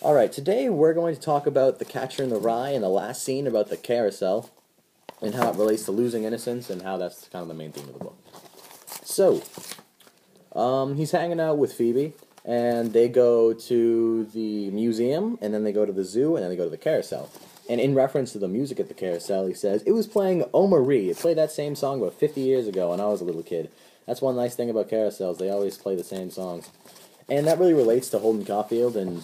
Alright, today we're going to talk about The Catcher in the Rye and the last scene about the carousel and how it relates to losing innocence and how that's kind of the main theme of the book. So, he's hanging out with Phoebe and they go to the museum and then they go to the zoo and then they go to the carousel. And in reference to the music at the carousel, he says, it was playing O Marie. It played that same song about 50 years ago when I was a little kid. That's one nice thing about carousels. They always play the same songs. And that really relates to Holden Caulfield, and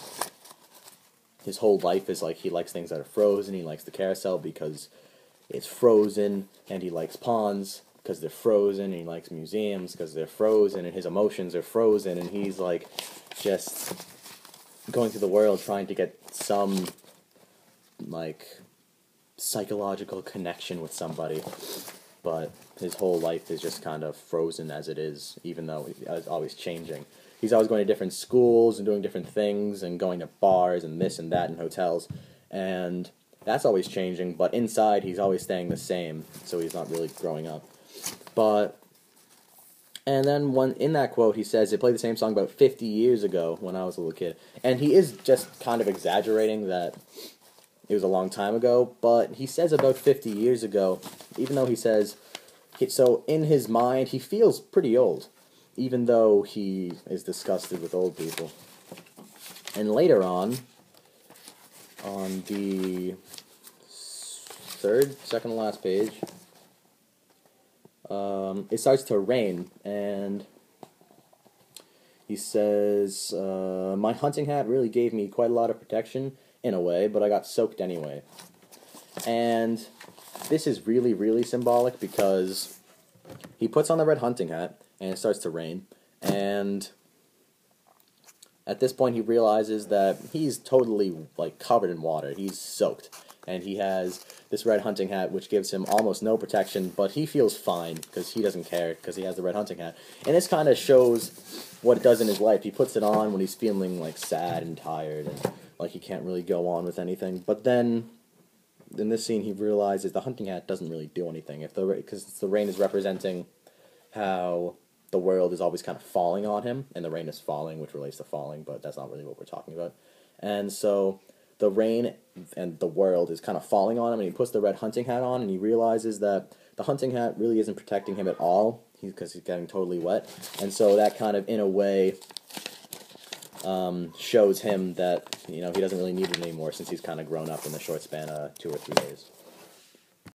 his whole life is like he likes things that are frozen. He likes the carousel because it's frozen, and he likes ponds because they're frozen, and he likes museums because they're frozen, and his emotions are frozen, and he's like just going through the world trying to get some like psychological connection with somebody, but his whole life is just kind of frozen as it is, even though it's always changing. He's always going to different schools and doing different things and going to bars and this and that and hotels, and that's always changing, but inside he's always staying the same, so he's not really growing up. And then in that quote, he says, it played the same song about 50 years ago when I was a little kid. And he is just kind of exaggerating that it was a long time ago, but he says about 50 years ago, even though he says, so in his mind, he feels pretty old, even though he is disgusted with old people. And later on the second to last page, it starts to rain, and he says, my hunting hat really gave me quite a lot of protection, in a way, but I got soaked anyway. And this is really, really symbolic because he puts on the red hunting hat, and it starts to rain, and at this point he realizes that he's totally, like, covered in water. He's soaked, and he has this red hunting hat, which gives him almost no protection, but he feels fine, because he doesn't care, because he has the red hunting hat. And this kind of shows what it does in his life. He puts it on when he's feeling, like, sad and tired, and like he can't really go on with anything. But then, in this scene, he realizes the hunting hat doesn't really do anything. Because the rain is representing how the world is always kind of falling on him, and the rain is falling, which relates to falling, but that's not really what we're talking about. And so, the rain and the world is kind of falling on him, and he puts the red hunting hat on, and he realizes that the hunting hat really isn't protecting him at all, because he's getting totally wet. And so that kind of, in a way, shows him that, he doesn't really need it anymore since he's kind of grown up in the short span of 2 or 3 days.